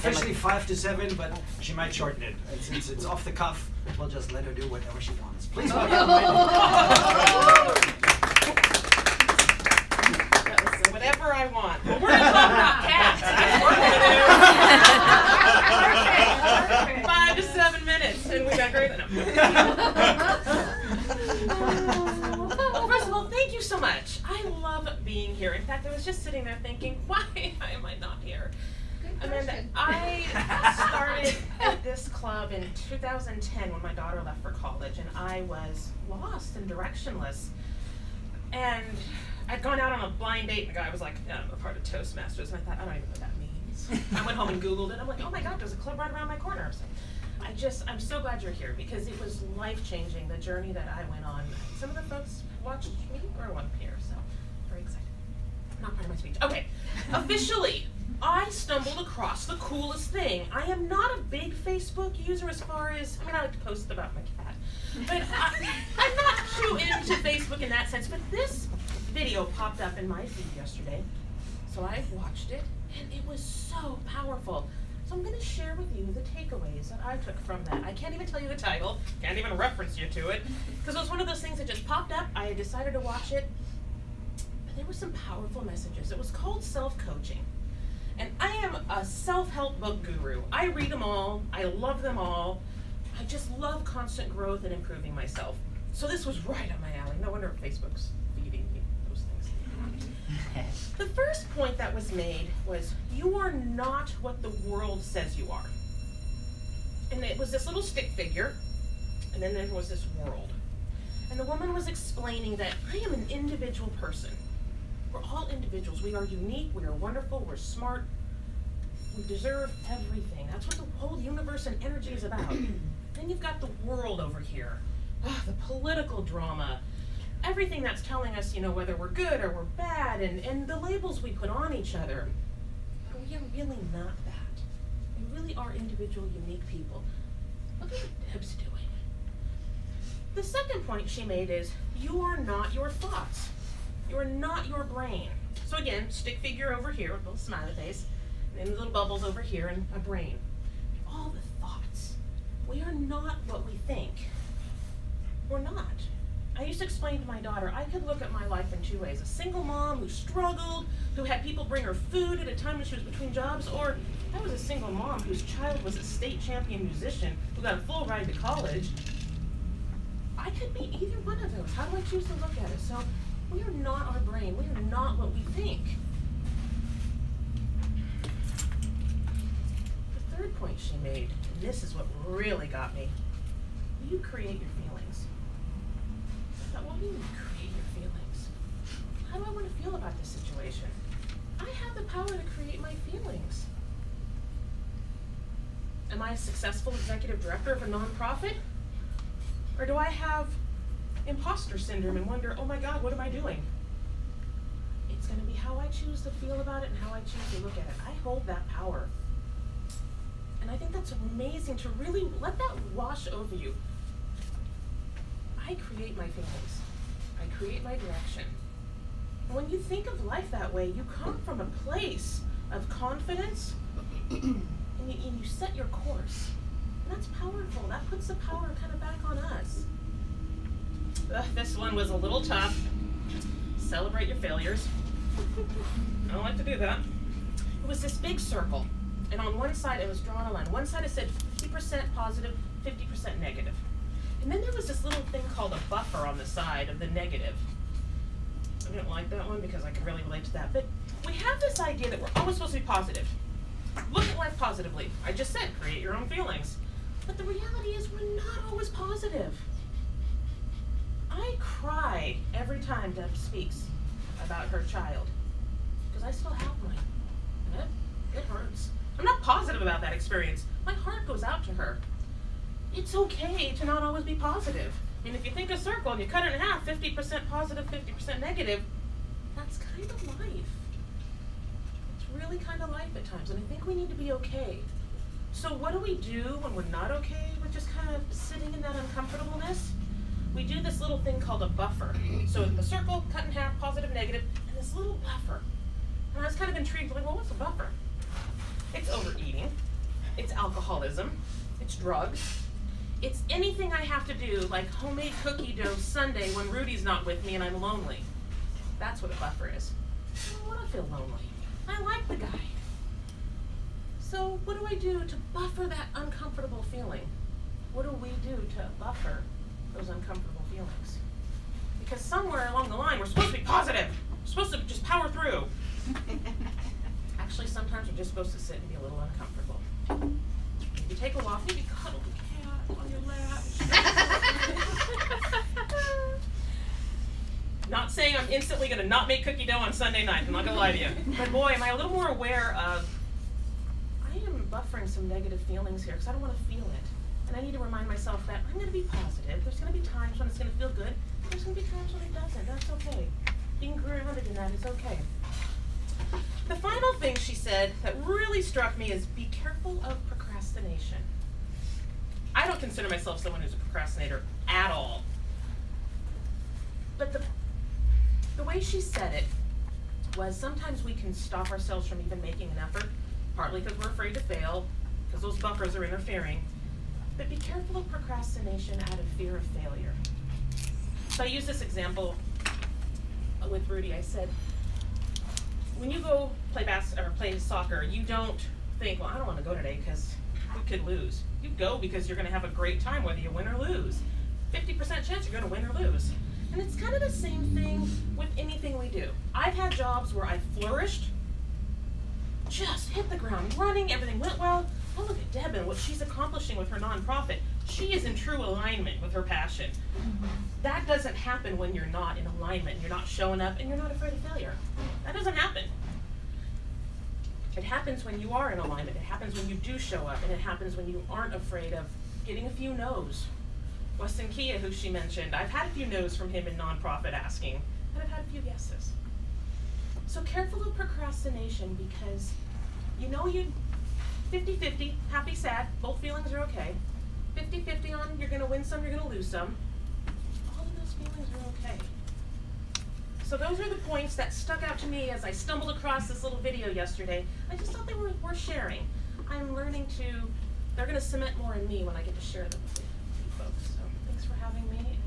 officially 5 to 7, but she might shorten it. And since it's off the cuff, we'll just let her do whatever she wants. Please welcome Wendy. Whatever I want. Well, we're going to talk about cats. That's what we're going to do. 5 to 7 minutes, and we got great. First of all, thank you so much. I love being here. In fact, I was just sitting there thinking, why am I not here? Amanda, I started at this club in 2010 when my daughter left for college, and I was lost and directionless. And I'd gone out on a blind date, and the guy was like, I'm a part of Toastmasters, and I thought, I don't even know what that means. I went home and Googled it. I'm like, oh my God, there's a club right around my corner. So I'm so glad you're here, because it was life-changing, the journey that I went on. Some of the folks watched me or one here, so very excited. Not part of my speech. Okay, officially, I stumbled across the coolest thing. I am not a big Facebook user as far as, I like to post about my cat, but I'm not too into Facebook in that sense, but this video popped up in my feed yesterday, so I watched it, and it was so powerful. So I'm going to share with you the takeaways that I took from that. I can't even tell you the title, can't even reference you to it, because it was one of those things that just popped up. I decided to watch it, but there were some powerful messages. It was called Self-Coaching, and I am a self-help book guru. I read them all, I love them all. I just love constant growth and improving myself. So this was right up my alley. No wonder Facebook's feeding me those things. The first point that was made was, you are not what the world says you are. And it was this little stick figure, and then there was this world. And the woman was explaining that I am an individual person. We're all individuals. We are unique, we are wonderful, we're smart, we deserve everything. That's what the whole universe and energy is about. Then you've got the world over here. The political drama, everything that's telling us, whether we're good or we're bad, and the labels we put on each other. But we are really not that. We really are individual, unique people. Look at what Deb's doing. The second point she made is, you are not your thoughts. You are not your brain. So again, stick figure over here, a little smiley face, and then little bubbles over here, and a brain. All the thoughts. We are not what we think. We're not. I used to explain to my daughter, I could look at my life in two ways. A single mom who struggled, who had people bring her food at a time when she was between jobs, or I was a single mom whose child was a state champion musician who got a full ride to college. I could be either one of those. How do I choose to look at it? So we are not our brain. We are not what we think. The third point she made, and this is what really got me, you create your feelings. I thought, what do you mean create your feelings? How do I want to feel about this situation? I have the power to create my feelings. Am I a successful executive director of a nonprofit? Or do I have imposter syndrome and wonder, oh my God, what am I doing? It's going to be how I choose to feel about it and how I choose to look at it. I hold that power. And I think that's amazing to really let that wash over you. I create my feelings. I create my direction. And when you think of life that way, you come from a place of confidence and you set your course. And that's powerful. That puts the power kind of back on us. This one was a little tough. Celebrate your failures. I don't like to do that. It was this big circle. And on one side, it was drawn a line. One side it said 50% positive, 50% negative. And then there was this little thing called a buffer on the side of the negative. I didn't like that one because I can really relate to that. But we have this idea that we're always supposed to be positive. Look at life positively. I just said, create your own feelings. But the reality is we're not always positive. I cry every time Deb speaks about her child because I still have mine. And it hurts. I'm not positive about that experience. My heart goes out to her. It's okay to not always be positive. I mean, if you think a circle and you cut it in half, 50% positive, 50% negative, that's kind of life. It's really kind of life at times, and I think we need to be okay. So what do we do when we're not okay with just kind of sitting in that uncomfortableness? We do this little thing called a buffer. So the circle, cut in half, positive, negative, and this little buffer. And I was kind of intrigued, like, well, what's a buffer? It's overeating. It's alcoholism. It's drugs. It's anything I have to do, like homemade cookie dough Sunday when Rudy's not with me and I'm lonely. That's what a buffer is. I don't want to feel lonely. I like the guy. So what do I do to buffer that uncomfortable feeling? What do we do to buffer those uncomfortable feelings? Because somewhere along the line, we're supposed to be positive. We're supposed to just power through. Actually, sometimes we're just supposed to sit and be a little uncomfortable. Maybe take a walk, maybe cuddle the cat on your lap. Not saying I'm instantly going to not make cookie dough on Sunday night. I'm not going to lie to you. But boy, am I a little more aware of, I am buffering some negative feelings here because I don't want to feel it. And I need to remind myself that I'm going to be positive. There's going to be times when it's going to feel good. There's going to be times when it doesn't. That's okay. Being grounded in that is okay. The final thing she said that really struck me is be careful of procrastination. I don't consider myself someone who's a procrastinator at all. But the way she said it was sometimes we can stop ourselves from even making an effort, partly because we're afraid to fail, because those buffers are interfering. But be careful of procrastination out of fear of failure. So I use this example with Rudy. I said, when you go play soccer, you don't think, well, I don't want to go today because we could lose. You go because you're going to have a great time whether you win or lose. 50% chance you're going to win or lose. And it's kind of the same thing with anything we do. I've had jobs where I flourished, just hit the ground running, everything went well. Oh, look at Deb and what she's accomplishing with her nonprofit. She is in true alignment with her passion. That doesn't happen when you're not in alignment, you're not showing up, and you're not afraid of failure. That doesn't happen. It happens when you are in alignment. It happens when you do show up, and it happens when you aren't afraid of getting a few no's. Weston Kia, who she mentioned, I've had a few no's from him in nonprofit asking, and I've had a few yeses. So careful of procrastination because you know you 50-50, happy, sad, both feelings are okay. 50-50 on you're going to win some, you're going to lose some. All of those feelings are okay. So those are the points that stuck out to me as I stumbled across this little video yesterday. I just thought they were worth sharing. I'm learning to, they're going to cement more in me when I get to share them with you folks. So thanks for having me.